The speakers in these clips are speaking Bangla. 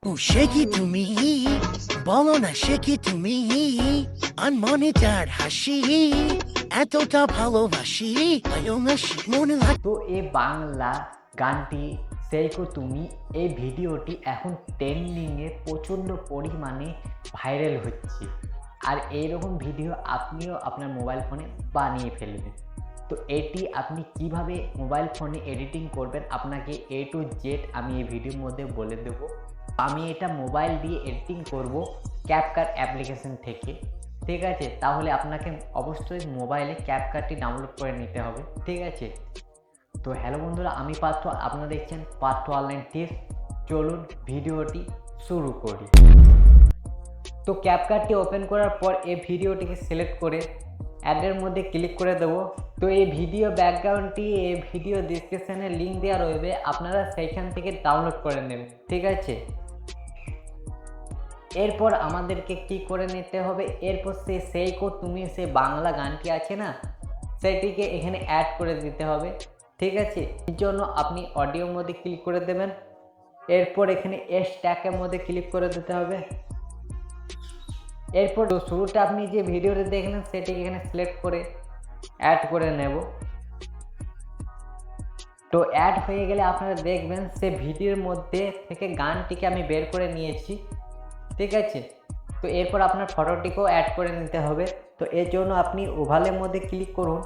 ও সে কি তুমি, বলো না সে কি তুমি, আনমনিটার হাসি, এতটা ভালোবাসি মনে লাগে। তো এই বাংলা গানটি সেইকো তুমি, এই ভিডিওটি এখন ট্রেন্ডিংয়ে প্রচণ্ড পরিমাণে ভাইরাল হচ্ছে। আর এইরকম ভিডিও আপনিও আপনার মোবাইল ফোনে বানিয়ে ফেলবেন। তো এটি আপনি কিভাবে মোবাইল ফোনে এডিটিং করবেন আপনাকে A to Z আমি এই ভিডিওর মধ্যে বলে দেব। আমি এটা মোবাইল দিয়ে এডিটিং করব ক্যাপকাট অ্যাপ্লিকেশন থেকে, ঠিক আছে? তাহলে আপনাকে অবশ্যই মোবাইলে ক্যাপকাটটি ডাউনলোড করে নিতে হবে, ঠিক আছে? তো হ্যালো বন্ধুরা, আমি পার্থ, আপনারা দেখছেন পার্থ অনলাইন টিপস। চলুন ভিডিওটি শুরু করি। তো ক্যাপকাটটি ওপেন করার পর এই ভিডিওটিকে সিলেক্ট করে অ্যাডের মধ্যে ক্লিক করে দেবো। তো এই ভিডিও ব্যাকগ্রাউন্ডটি এই ভিডিও ডিসক্রিপশানে লিঙ্ক দেওয়া রয়েছে, আপনারা সেইখান থেকে ডাউনলোড করে নেবেন, ঠিক আছে? এরপর আমাদেরকে কি করে নিতে হবে, এরপর সেইকো তুমি সে বাংলা গানটি আছে না, সেটিকে এখানে অ্যাড করে দিতে হবে, ঠিক আছে? এর জন্য আপনি অডিওর মধ্যে ক্লিক করে দেবেন। এরপর এখানে এস ট্যাগের মধ্যে ক্লিক করে দিতে হবে। এরপর শুরুতে আপনি যে ভিডিওটি দেখলেন সেটিকে এখানে সিলেক্ট করে অ্যাড করে নেব। তো অ্যাড হয়ে গেলে আপনারা দেখবেন সে ভিডিওর মধ্যে থেকে গানটিকে আমি বের করে নিয়েছি, ঠিক আছে? তো এরপর আপনার ফটোটিকেও অ্যাড করে নিতে হবে। তো এর জন্য আপনি ওভালের মধ্যে ক্লিক করুন,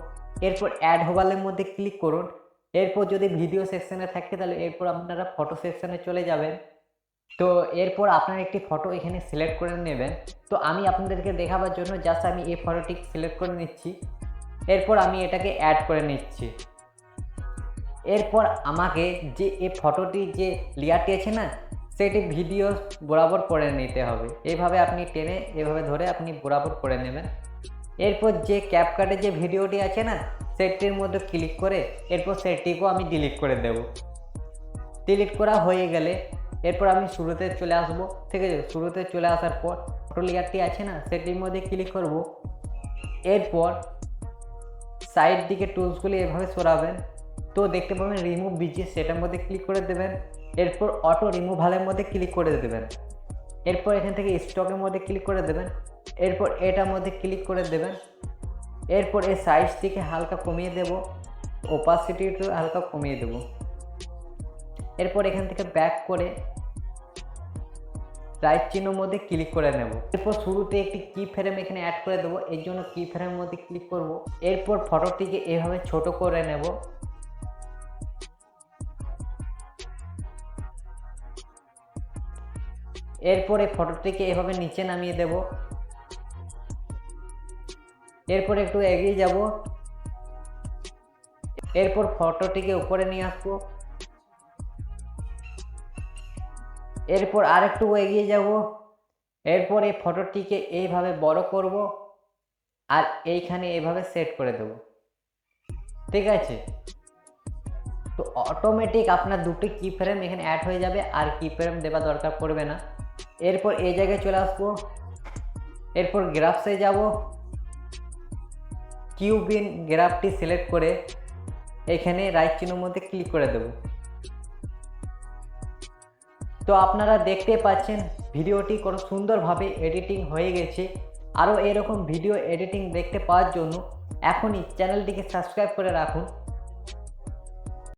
এরপর অ্যাড ওভালের মধ্যে ক্লিক করুন। এরপর যদি ভিডিও সেকশনে থাকে তাহলে এরপর আপনারা ফটো সেকশনে চলে যাবেন। তো এরপর আপনার একটি ফটো এখানে সিলেক্ট করে নেবেন। তো আমি আপনাদেরকে দেখাবার জন্য জাস্ট আমি এই ফটোটি সিলেক্ট করে নিচ্ছি। এরপর আমি এটাকে অ্যাড করে নিচ্ছি। এরপর আমাকে যে এই ফটোটি যে লেয়ারটি আছে না, সেটি ভিডিও বরাবর করে নিতে হবে। এইভাবে আপনি টেনে এভাবে ধরে আপনি বরাবর করে নেবেন। এরপর যে ক্যাপকাটে যে ভিডিওটি আছে না, সেটির মধ্যে ক্লিক করে এরপর সেটিকেও আমি ডিলিট করে দেব। ডিলিট করা হয়ে গেলে এরপর আমি শুরুতে চলে আসব, ঠিক আছে? শুরুতে চলে আসার পর ফটো লেয়ারটি আছে না, সেটির মধ্যে ক্লিক করব। এরপর সাইড দিকে টুলসগুলি এভাবে সরাবেন। তো দেখতে পাবেন রিমুভ বিজি, সেটার মধ্যে ক্লিক করে দেবেন। এরপর অটো রিমুভালের মধ্যে ক্লিক করে দেবেন। এরপর এখান থেকে স্টকের মধ্যে ক্লিক করে দেবেন। এরপর এটার মধ্যে ক্লিক করে দেবেন। এরপর এই সাইজটিকে হালকা কমিয়ে দেব, ওপাসিটিটা হালকা কমিয়ে দেব। এরপর এখান থেকে ব্যাক করে রাইট চিহ্নের মধ্যে ক্লিক করে নেব। এরপর শুরুতে একটি কি ফ্রেম এখানে অ্যাড করে দেবো, এর জন্য কি ফ্রেমের মধ্যে ক্লিক করব। এরপর ফটোটিকে এভাবে ছোট করে নেব। এরপরে ফটোটিকে এভাবে নিচে নামিয়ে দেব। এরপর একটু এগিয়ে যাব। এরপর ফটোটিকে উপরে নিয়ে আসবো। এরপর আরেকটু এগিয়ে যাব। এরপর এই ফটোটিকে এইভাবে বড় করব আর এইখানে এইভাবে সেট করে দেব, ঠিক আছে? তো অটোমেটিক আপনার দুটি কি ফ্রেম এখানে অ্যাড হয়ে যাবে, আর কি ফ্রেম দেওয়া দরকার পড়বে না। এরপর এই জায়গায় চলে আসবো। এরপর গ্রাফসে যাব। কিউবিন গ্রাফটি সিলেক্ট করে এখানে রাইট চিহ্নের মধ্যে ক্লিক করে দেব। তো আপনারা দেখতে পাচ্ছেন ভিডিওটি কত সুন্দরভাবে এডিটিং হয়ে গেছে। আরও এরকম ভিডিও এডিটিং দেখতে পাওয়ার জন্য এখনই চ্যানেলটিকে সাবস্ক্রাইব করে রাখুন।